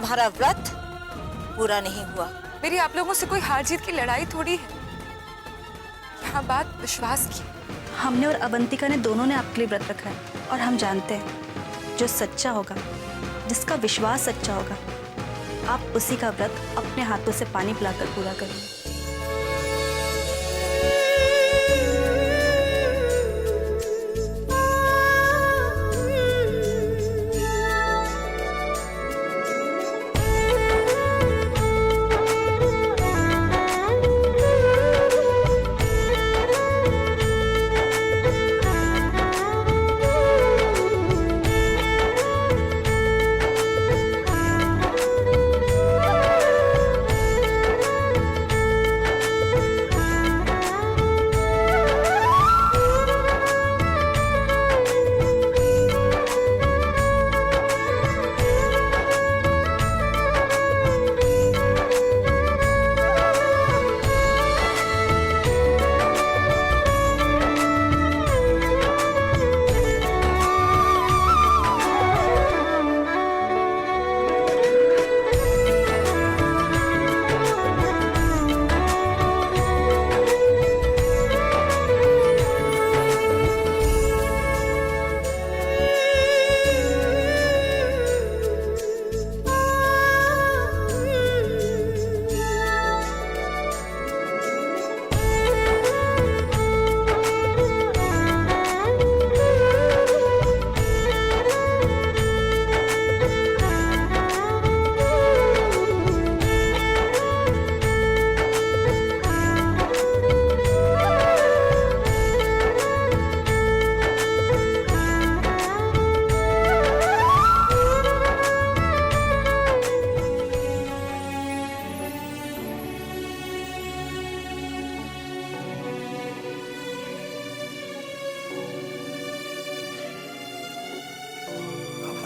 तुम्हारा व्रत पूरा नहीं हुआ। मेरी आप लोगों से कोई हार जीत की लड़ाई थोड़ी है, यहाँ बात विश्वास की। हमने और अवंतिका ने दोनों ने आपके लिए व्रत रखा है और हम जानते हैं जो सच्चा होगा, जिसका विश्वास सच्चा होगा, आप उसी का व्रत अपने हाथों से पानी पिलाकर पूरा करेंगे।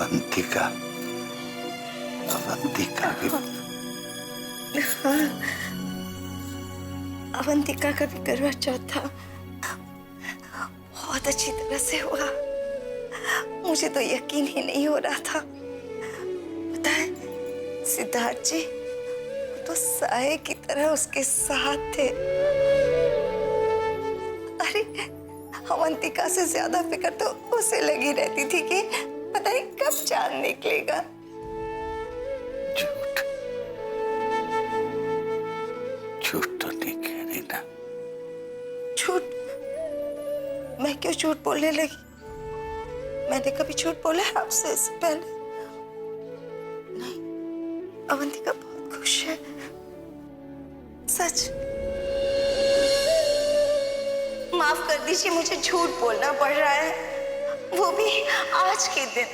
अवंतिका, अवंतिका भी अवंतिका का भी करवा चौथ था, बहुत अच्छी तरह से हुआ। मुझे तो यकीन ही नहीं हो रहा था। पता है सिद्धार्थ जी तो साये की तरह उसके साथ थे। अरे अवंतिका से ज्यादा फिक्र तो उसे लगी रहती थी कि पता नहीं कब चांद निकलेगा। झूठ, झूठ तो नहीं कह रही ना। झूठ? मैं क्यों झूठ बोलने लगी? मैंने कभी झूठ बोला है आपसे इससे पहले? नहीं, अवंतिका बहुत खुश है, सच। माफ कर दीजिए, मुझे झूठ बोलना पड़ रहा है, वो भी आज के दिन।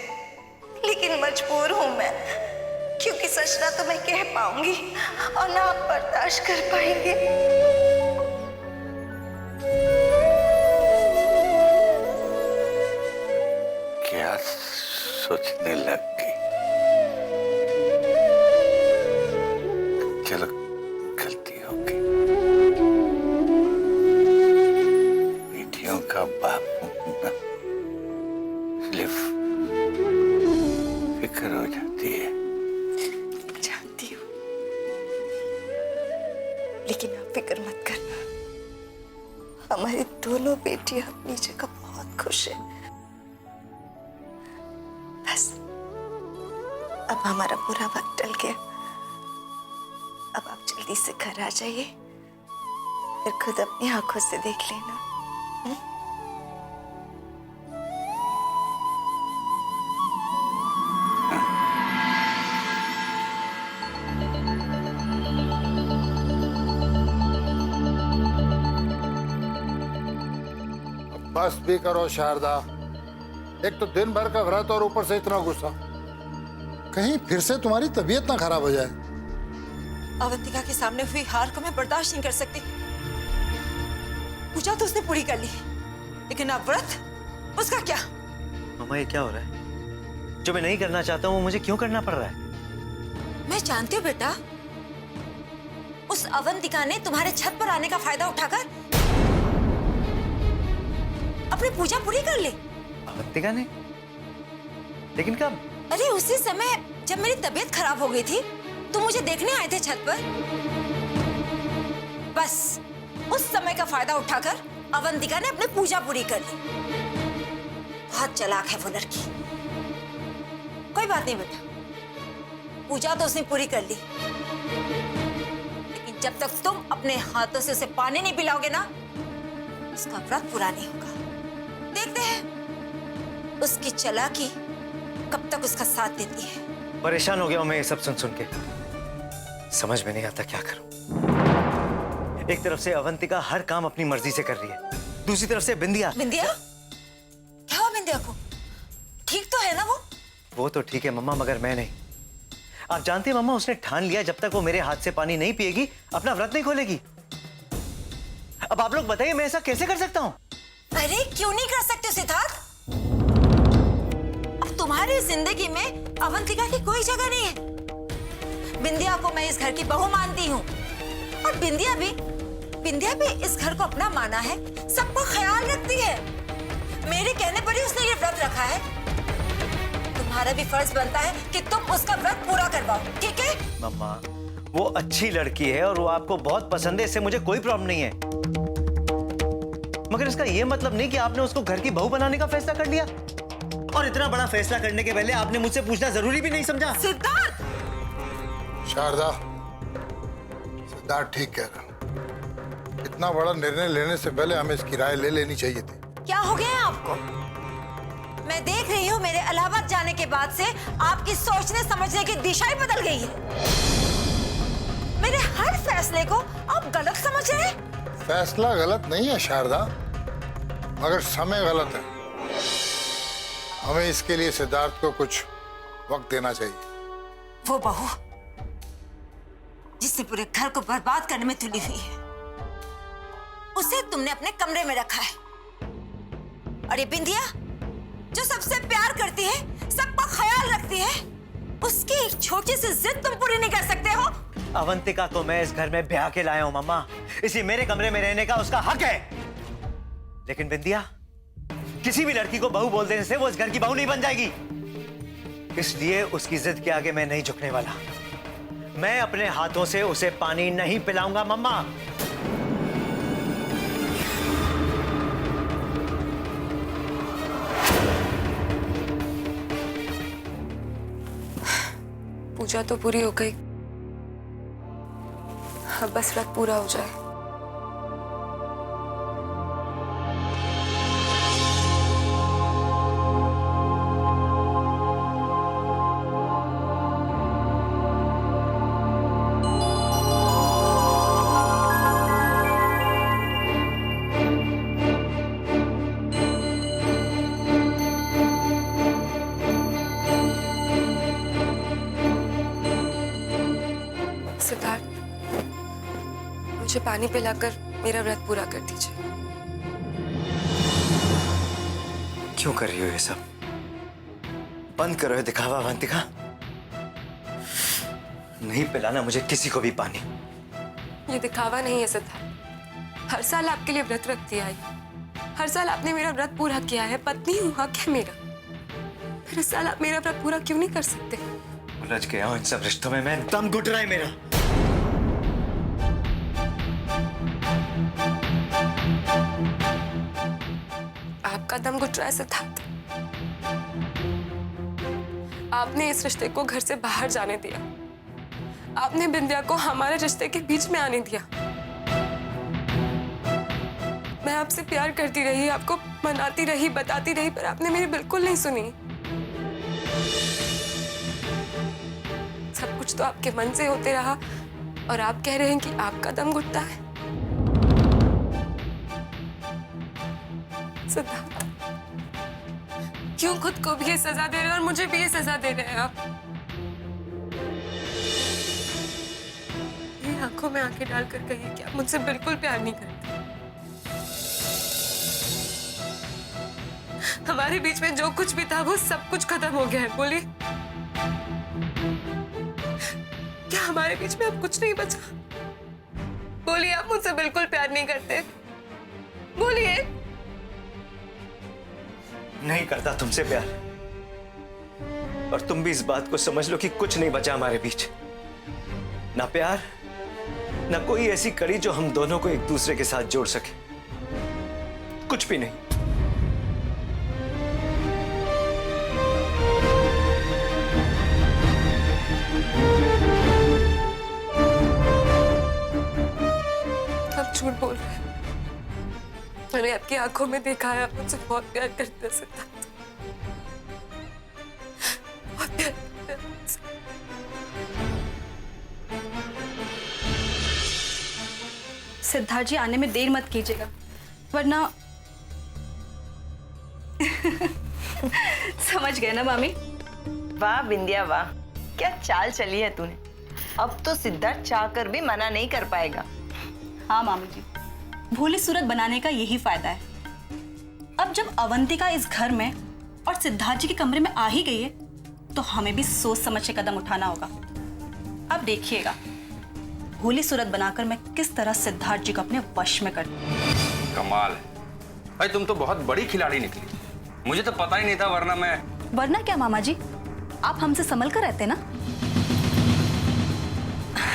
लेकिन मजबूर हूं मैं, क्योंकि सच ना तो मैं कह पाऊंगी और ना आप बर्दाश्त कर पाएंगे। क्या सोचने लग गई? चलो गलती हो गई, बेटियों का बाप होना सिर्फ फिक्र हो जाती है। जानती हूँ, लेकिन आप फिक्र मत करना, हमारी दोनों बेटियां अपनी जगह बहुत खुश है। बस अब हमारा बुरा वक्त टल गया। अब आप जल्दी से घर आ जाइए, फिर खुद अपनी आंखों से देख लेना। बस भी करो शारदा, एक तो दिन भर का व्रत और ऊपर से इतना गुस्सा। कहीं फिर से तुम्हारी तबीयत ना खराब हो जाए। अवंतिका के सामने हुई हार को मैं बर्दाश्त नहीं कर सकती। पूजा तो उसने पूरी कर ली, लेकिन अब व्रत, उसका क्या? मामा ये क्या हो रहा है? जो मैं नहीं करना चाहता हूँ वो मुझे क्यों करना पड़ रहा है? मैं जानती हूँ बेटा, उस अवंतिका ने तुम्हारे छत पर आने का फायदा उठाकर अपनी पूजा पूरी कर ली। अवंतिका ने? लेकिन कब? अरे उसी समय जब मेरी तबीयत खराब हो गई थी तो मुझे देखने आए थे छत पर। बस उस समय का फायदा उठाकर अवंतिका ने अपनी पूजा पूरी कर ली। बहुत चालाक है वो लड़की। कोई बात नहीं बेटा, पूजा तो उसने पूरी कर ली, लेकिन जब तक तुम अपने हाथों से उसे पानी नहीं पिलाओगे ना, उसका व्रत पूरा नहीं होगा। देखते हैं उसकी चालाकी कब तक उसका साथ देती है। परेशान हो गया हूं मैं ये सब सुन सुन के, समझ में नहीं आता क्या करूं। एक तरफ से अवंतिका हर काम अपनी मर्जी से कर रही है, दूसरी तरफ से बिंदिया। बिंदिया? क्या हुआ बिंदिया को? ठीक तो है ना वो? वो तो ठीक है मम्मा, मगर मैं नहीं। आप जानती हैं मम्मा, उसने ठान लिया जब तक वो मेरे हाथ से पानी नहीं पिएगी अपना व्रत नहीं खोलेगी। अब आप लोग बताइए मैं ऐसा कैसे कर सकता हूँ? अरे क्यों नहीं कर सकते सिद्धार्थ? अब तुम्हारी जिंदगी में अवंतिका की कोई जगह नहीं है। बिंदिया को मैं इस घर की बहू मानती हूँ, और बिंदिया भी इस घर को अपना माना है, सबका ख्याल रखती है। मेरे कहने पर ही उसने ये व्रत रखा है। तुम्हारा भी फर्ज बनता है कि तुम उसका व्रत पूरा करवाओ, ठीक है? मम्मा, वो अच्छी लड़की है और वो आपको बहुत पसंद है, इससे मुझे कोई प्रॉब्लम नहीं है, मगर इसका ये मतलब नहीं कि आपने उसको घर की बहू बनाने का फैसला कर लिया। और इतना बड़ा फैसला करने के पहले आपने मुझसे पूछना जरूरी भी नहीं समझा। सिद्धार्थ! शारदा, सिद्धार्थ ठीक कह रहा। इतना बड़ा निर्णय लेने से पहले हमें इसकी राय ले लेनी चाहिए थी। क्या हो गया है आपको? मैं देख रही हूँ मेरे इलाहाबाद जाने के बाद से आपकी सोचने समझने की दिशा ही बदल गई है। मेरे हर फैसले को आप गलत समझ रहे हैं। फैसला गलत नहीं है शारदा, मगर समय गलत है। हमें इसके लिए सिद्धार्थ को कुछ वक्त देना चाहिए। वो बहू जिसने पूरे घर को बर्बाद करने में तुली हुई है, उसे तुमने अपने कमरे में रखा है। और ये बिंदिया जो सबसे प्यार करती है, सबका ख्याल रखती है, उसकी एक छोटी सी जिद तुम पूरी नहीं कर सकते हो। अवंतिका को मैं इस घर में ब्याह के लाया हूं मम्मा, इसी मेरे कमरे में रहने का उसका हक है। लेकिन बिंदिया, किसी भी लड़की को बहू बोल देने से वो इस घर की बहू नहीं बन जाएगी। इसलिए उसकी जिद के आगे मैं नहीं झुकने वाला। मैं अपने हाथों से उसे पानी नहीं पिलाऊंगा मम्मा। पूजा तो पूरी हो गई, अब बस व्रत पूरा हो जाए। सिद्धार्थ, मुझे पानी पिलाकर मेरा व्रत पूरा कर दीजिए। क्यों कर रही हो ये सब? बंद करो ये दिखावा अवंतिका। नहीं पिलाना मुझे किसी को भी पानी। ये दिखावा नहीं है सिद्धार्थ, हर साल आपके लिए व्रत रखती आई, हर साल आपने मेरा व्रत पूरा किया है, पत्नी हूँ, हक है मेरा। फिर इस साल आप मेरा व्रत पूरा क्यों नहीं कर सकते? उलझ गया हूं इन सब रिश्तों में मैं, दम घुट रहा है मेरा। आपका दम घुट रहा है सिद्धार्थ। आपने इस रिश्ते को घर से बाहर जाने दिया, आपने बिंदिया को हमारे रिश्ते के बीच में आने दिया। मैं आपसे प्यार करती रही, आपको मनाती रही, बताती रही, पर आपने मेरी बिल्कुल नहीं सुनी। सब कुछ तो आपके मन से होते रहा, और आप कह रहे हैं कि आपका दम घुटता है। सिद्धार्थ, क्यों खुद को भी ये सजा दे रहे हैं और मुझे भी ये सजा दे रहे हैं आप? ये आंखों में आंखें डालकर कहिए कि आप मुझसे बिल्कुल प्यार नहीं करते। हमारे बीच में जो कुछ भी था वो सब कुछ खत्म हो गया है। बोलिए, क्या हमारे बीच में अब कुछ नहीं बचा? बोलिए, आप मुझसे बिल्कुल प्यार नहीं करते। बोलिए। नहीं करता तुमसे प्यार, और तुम भी इस बात को समझ लो कि कुछ नहीं बचा हमारे बीच। ना प्यार, ना कोई ऐसी कड़ी जो हम दोनों को एक दूसरे के साथ जोड़ सके। कुछ भी नहीं। आप झूठ बोल रहे हैं। मैंने आपकी आंखों में देखा है, आप मुझसे बहुत प्यार करते हैं सिद्धार्थ। बहुत प्यार करते हैं मुझसे। सिद्धार्थ जी, आने में देर मत कीजिएगा, वरना समझ गए ना मामी? वाह बिंदिया वाह, क्या चाल चली है तूने। अब तो सिद्धार्थ चाह कर भी मना नहीं कर पाएगा। हाँ मामी जी, भोली सूरत बनाने का यही फायदा है। अब जब अवंतिका इस घर में और सिद्धार्थ जी के कमरे में आ ही गई है, तो हमें भी सोच समझ के कदम उठाना होगा। अब देखिएगा, भोली सूरत बनाकर मैं किस तरह सिद्धार्थ जी को अपने वश में करती हूँ। कमाल है भाई, तुम तो बहुत बड़ी खिलाड़ी निकली। मुझे तो पता ही नहीं था, वरना क्या मामा जी, आप हमसे संभल कर रहते ना।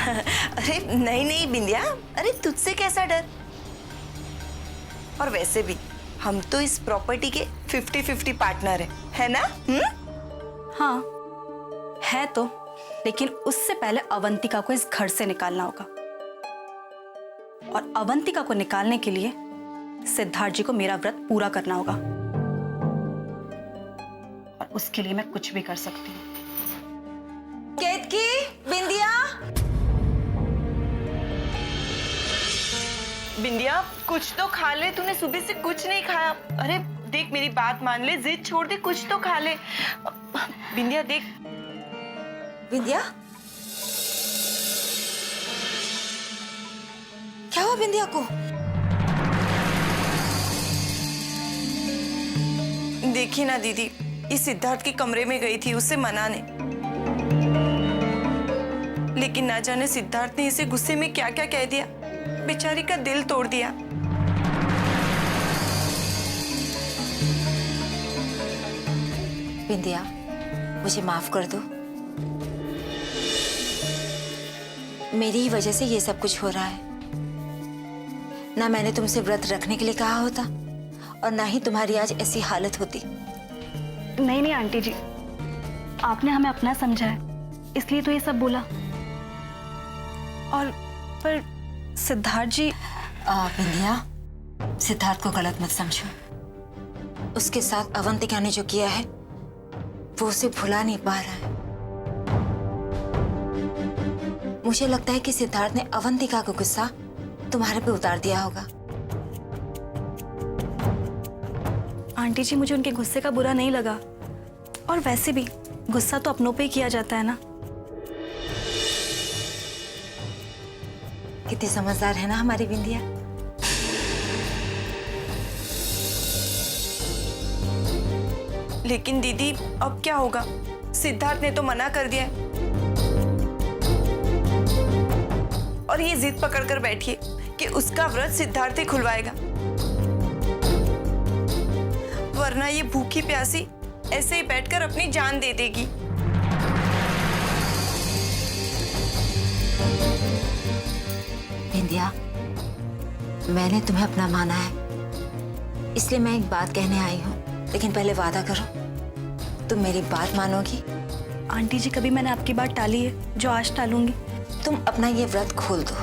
अरे नहीं नहीं बिंदिया, अरे तुझसे कैसा डर। और वैसे भी हम तो इस प्रॉपर्टी के 50-50 पार्टनर है ना? हाँ है तो, लेकिन उससे पहले अवंतिका को इस घर से निकालना होगा। और अवंतिका को निकालने के लिए सिद्धार्थ जी को मेरा व्रत पूरा करना होगा। और उसके लिए मैं कुछ भी कर सकती हूँ। केतकी, बिंदिया, बिंदिया कुछ तो खा ले, तूने सुबह से कुछ नहीं खाया। अरे देख मेरी बात मान ले, जिद छोड़ दे, कुछ तो खा ले। बिंदिया देख। बिंदिया, क्या हुआ बिंदिया को? देखिए ना दीदी, इस सिद्धार्थ के कमरे में गई थी उससे मनाने, लेकिन ना जाने सिद्धार्थ ने इसे गुस्से में क्या क्या कह दिया, बेचारी का दिल तोड़ दिया। बिंदिया, मुझे माफ कर दो। मेरी ही वजह से ये सब कुछ हो रहा है। ना मैंने तुमसे व्रत रखने के लिए कहा होता, और ना ही तुम्हारी आज ऐसी हालत होती। नहीं नहीं आंटी जी, आपने हमें अपना समझा है, इसलिए तो ये सब बोला। और पर सिद्धार्थ जी। बिंदिया, सिद्धार्थ को गलत मत समझो। उसके साथ अवंतिका ने जो किया है वो उसे भुला नहीं पा रहा है। मुझे लगता है कि सिद्धार्थ ने अवंतिका को गुस्सा तुम्हारे पे उतार दिया होगा। आंटी जी, मुझे उनके गुस्से का बुरा नहीं लगा, और वैसे भी गुस्सा तो अपनों पे ही किया जाता है ना। कितनी समझदार है ना हमारी बिंदिया। लेकिन दीदी अब क्या होगा, सिद्धार्थ ने तो मना कर दिया है। और ये जिद पकड़ कर बैठी है कि उसका व्रत सिद्धार्थ ही खुलवाएगा, वरना ये भूखी प्यासी ऐसे ही बैठकर अपनी जान दे देगी। बिंदिया, मैंने तुम्हें अपना माना है, इसलिए मैं एक बात कहने आई हूँ, लेकिन पहले वादा करो, तुम मेरी बात मानोगी? आंटी जी, कभी मैंने आपकी बात टाली है जो आज टालूंगी? तुम अपना ये व्रत खोल दो।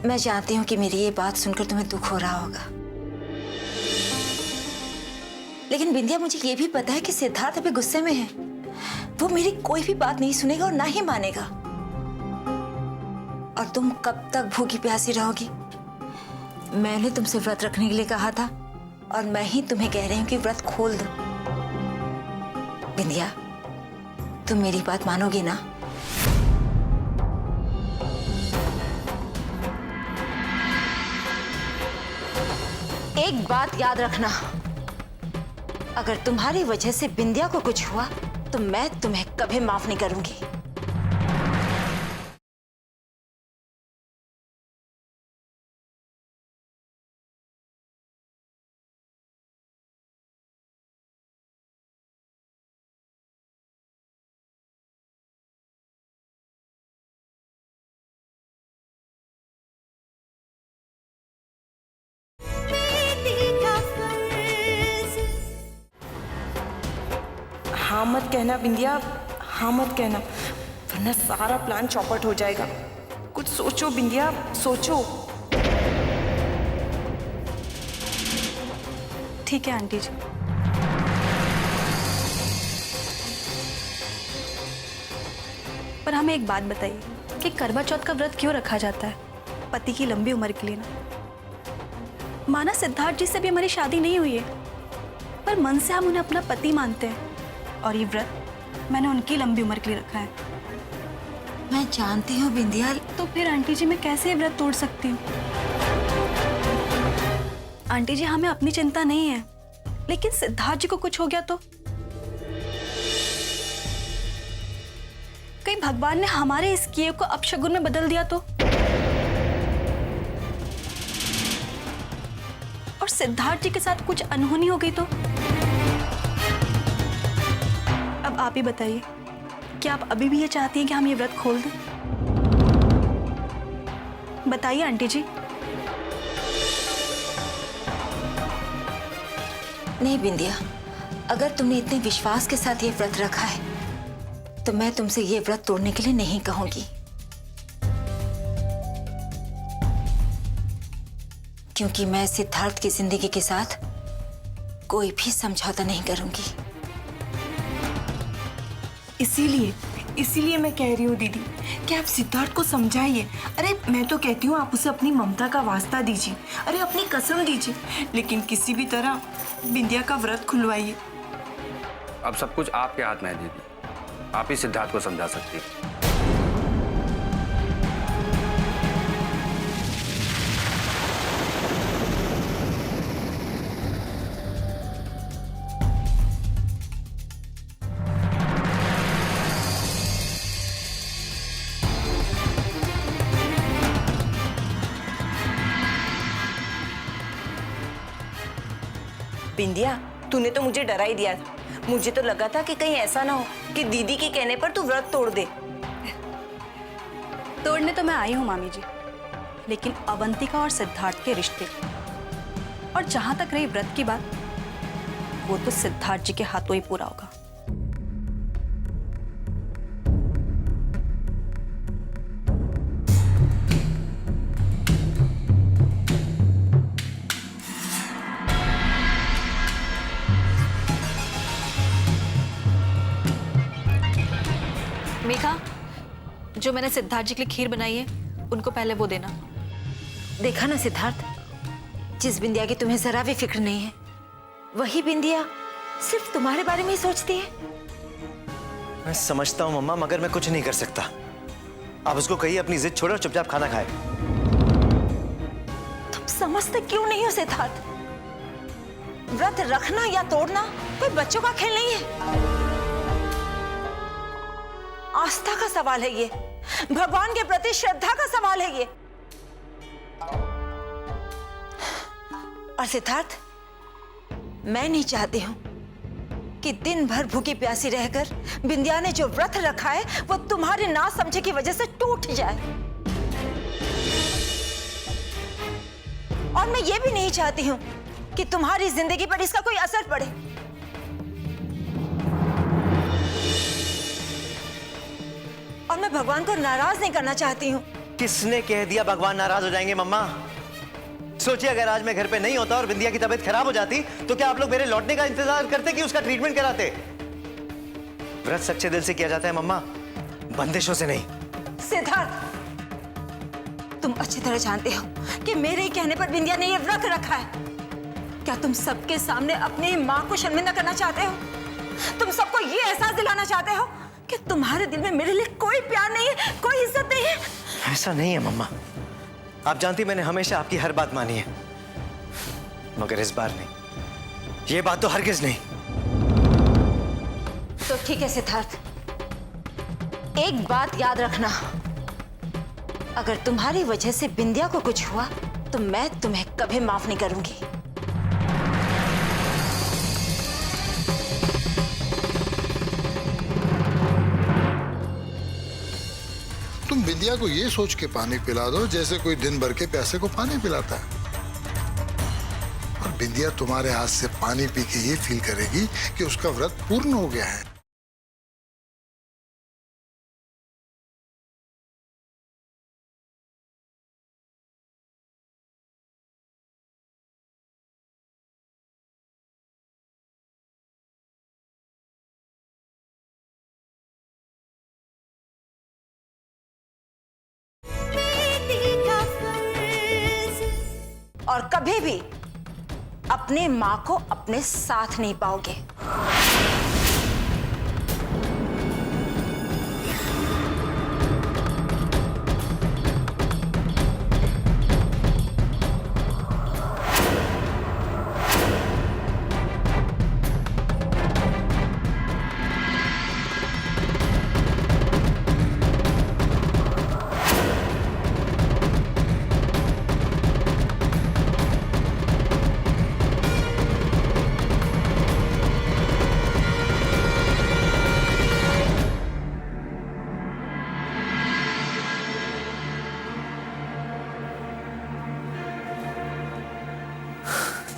मैं जानती हूँ कि मेरी ये बात सुनकर तुम्हें दुख हो रहा होगा, लेकिन बिंदिया, मुझे ये भी पता है कि सिद्धार्थ अभी गुस्से में है। वो मेरी कोई भी बात नहीं सुनेगा और ना ही मानेगा। और तुम कब तक भूखी प्यासी रहोगी? मैंने तुमसे व्रत रखने के लिए कहा था, और मैं ही तुम्हें कह रही हूँ कि व्रत खोल दो। बिंदिया, तुम मेरी बात मानोगी ना? एक बात याद रखना, अगर तुम्हारी वजह से बिंदिया को कुछ हुआ तो मैं तुम्हें कभी माफ नहीं करूंगी। मत कहना बिंदिया, हाँ मत कहना, वरना सारा प्लान चौपट हो जाएगा। कुछ सोचो बिंदिया, सोचो। ठीक है आंटी जी। पर हमें एक बात बताइए कि करवा चौथ का व्रत क्यों रखा जाता है? पति की लंबी उम्र के लिए ना। माना सिद्धार्थ जी से भी हमारी शादी नहीं हुई है, पर मन से हम उन्हें अपना पति मानते हैं, और ये व्रत मैंने उनकी लंबी उम्र के लिए रखा है। मैं जानती हूँ बिंदिया। तो फिर आंटी जी मैं कैसे ये व्रत तोड़ सकती हूँ? आंटी जी हमें अपनी चिंता नहीं है, लेकिन सिद्धार्थ जी को कुछ हो गया तो? कहीं भगवान ने हमारे इस किए को अपशगुन में बदल दिया तो? और सिद्धार्थ जी के साथ कुछ अनहोनी हो गई तो? अब आप ही बताइए, क्या आप अभी भी ये चाहती हैं कि हम ये व्रत खोल दें? बताइए आंटी जी। नहीं बिंदिया, अगर तुमने इतने विश्वास के साथ ये व्रत रखा है तो मैं तुमसे ये व्रत तोड़ने के लिए नहीं कहूंगी, क्योंकि मैं सिद्धार्थ की जिंदगी के साथ कोई भी समझौता नहीं करूंगी। इसीलिए मैं कह रही हूँ दीदी कि आप सिद्धार्थ को समझाइए। अरे मैं तो कहती हूँ आप उसे अपनी ममता का वास्ता दीजिए, अरे अपनी कसम दीजिए, लेकिन किसी भी तरह बिंदिया का व्रत खुलवाइए। अब सब कुछ आपके हाथ में है दीदी, आप ही सिद्धार्थ को समझा सकती हैं। बिंदिया, तूने तो मुझे डरा ही दिया था। मुझे तो लगा था कि कहीं ऐसा ना हो कि दीदी के कहने पर तू व्रत तोड़ दे। तोड़ने तो मैं आई हूँ मामी जी, लेकिन अवंतिका और सिद्धार्थ के रिश्ते, और जहां तक रही व्रत की बात, वो तो सिद्धार्थ जी के हाथों ही पूरा होगा। मेघा, जो मैंने सिद्धार्थ जी के लिए खीर बनाई है उनको पहले वो देना। देखा ना सिद्धार्थ, जिस बिंदिया की तुम्हें जरा भी फिक्र नहीं है, वही बिंदिया सिर्फ तुम्हारे बारे में ही सोचती है। मैं समझता हूँ मम्मा, मगर मैं कुछ नहीं कर सकता। आप उसको कहिए अपनी जिद छोड़ो और चुपचाप खाना खाए। तुम समझते क्यों नहीं हो सिद्धार्थ? व्रत रखना या तोड़ना कोई बच्चों का खेल नहीं है। आस्था का सवाल है ये, भगवान के प्रति श्रद्धा का सवाल है ये। और सिद्धार्थ, मैं नहीं चाहती हूं कि दिन भर भूखी प्यासी रहकर बिंदिया ने जो व्रत रखा है वो तुम्हारे ना समझे की वजह से टूट जाए। और मैं ये भी नहीं चाहती हूं कि तुम्हारी जिंदगी पर इसका कोई असर पड़े। और मैं भगवान को नाराज नहीं करना चाहती हूँ। किसने कह दिया भगवान नाराज हो जाएंगे मम्मा? सोचिए, अगर आज मैं घर पे नहीं होता और बिंदिया की तबीयत खराब हो जाती तो क्या आप लोग मेरे लौटने का इंतजार करते कि उसका ट्रीटमेंट कराते? व्रत सच्चे दिल से किया जाता है मम्मा, बंदिशों से नहीं। सिद्धार्थ, तुम अच्छी तरह जानते हो कि मेरे ही कहने पर बिंदिया ने ये व्रत रखा है। क्या तुम सबके सामने अपनी माँ को शर्मिंदा करना चाहते हो? तुम सबको ये एहसास दिलाना चाहते हो कि तुम्हारे दिल में मेरे लिए कोई प्यार नहीं है, कोई इज्जत नहीं है? ऐसा नहीं है मम्मा, आप जानती मैंने हमेशा आपकी हर बात मानी है, मगर इस बार नहीं। ये बात तो हरगिज नहीं। तो ठीक है सिद्धार्थ, एक बात याद रखना, अगर तुम्हारी वजह से बिंदिया को कुछ हुआ तो मैं तुम्हें कभी माफ नहीं करूंगी। तुम बिंदिया को ये सोच के पानी पिला दो जैसे कोई दिन भर के प्यासे को पानी पिलाता है, और बिंदिया तुम्हारे हाथ से पानी पी के ये फील करेगी कि उसका व्रत पूर्ण हो गया है। और कभी भी अपने मां को अपने साथ नहीं पाओगे।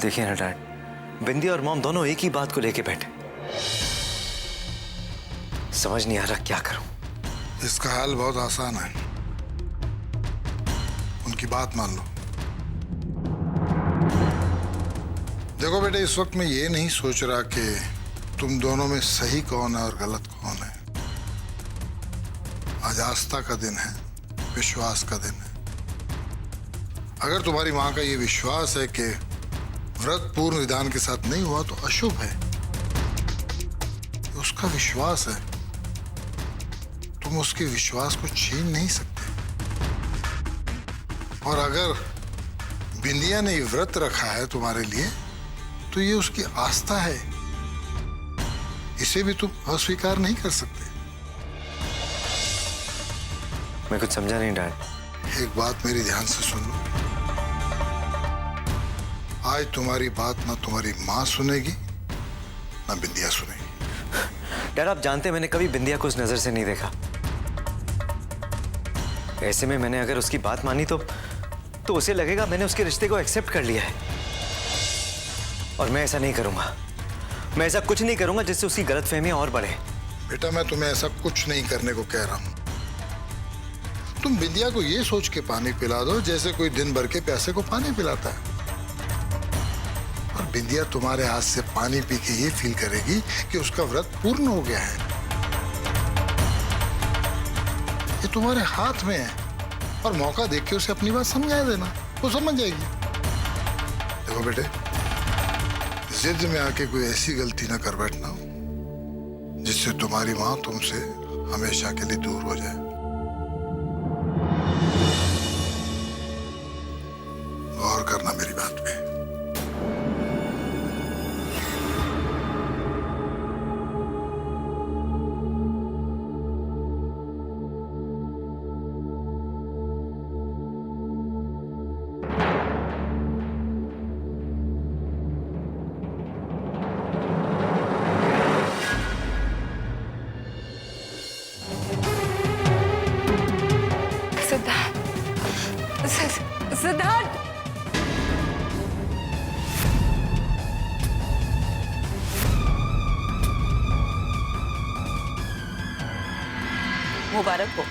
देखिए ना डैड, बिंदी और मॉम दोनों एक ही बात को लेके बैठे। समझ नहीं आ रहा क्या करूं। इसका हाल बहुत आसान है, उनकी बात मान लो। देखो बेटे, इस वक्त मैं ये नहीं सोच रहा कि तुम दोनों में सही कौन है और गलत कौन है। आज आस्था का दिन है, विश्वास का दिन है। अगर तुम्हारी मां का ये विश्वास है कि व्रत पूर्ण विधान के साथ नहीं हुआ तो अशुभ है, उसका विश्वास है, तुम उसके विश्वास को छीन नहीं सकते। और अगर बिंदिया ने व्रत रखा है तुम्हारे लिए तो ये उसकी आस्था है, इसे भी तुम अस्वीकार नहीं कर सकते। मैं कुछ समझा नहीं डैड। एक बात मेरी ध्यान से सुन लो, आज तुम्हारी बात ना तुम्हारी मां सुनेगी ना बिंदिया सुनेगी। डैड, आप जानते हैं मैंने कभी बिंदिया को उस नजर से नहीं देखा। ऐसे में मैंने अगर उसकी बात मानी तो उसे लगेगा मैंने उसके रिश्ते को एक्सेप्ट कर लिया है। और मैं ऐसा नहीं करूंगा। मैं ऐसा कुछ नहीं करूंगा जिससे उसकी गलतफहमियां और बढ़े। बेटा, मैं तुम्हें ऐसा कुछ नहीं करने को कह रहा हूं। तुम बिंदिया को ये सोच के पानी पिला दो जैसे कोई दिन भर के प्यासे को पानी पिलाता है, और बिंदिया तुम्हारे हाथ से पानी पी के ये फील करेगी कि उसका व्रत पूर्ण हो गया है। ये तुम्हारे हाथ में है, और मौका देख के उसे अपनी बात समझा देना, वो समझ जाएगी। देखो बेटे, जिद में आके कोई ऐसी गलती ना कर बैठना जिससे तुम्हारी मां तुमसे हमेशा के लिए दूर हो जाए। गौर करना मेरी बात पे। सिद्धार्थ, मुबारक हो,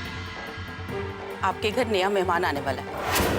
आपके घर नया मेहमान आने वाला है।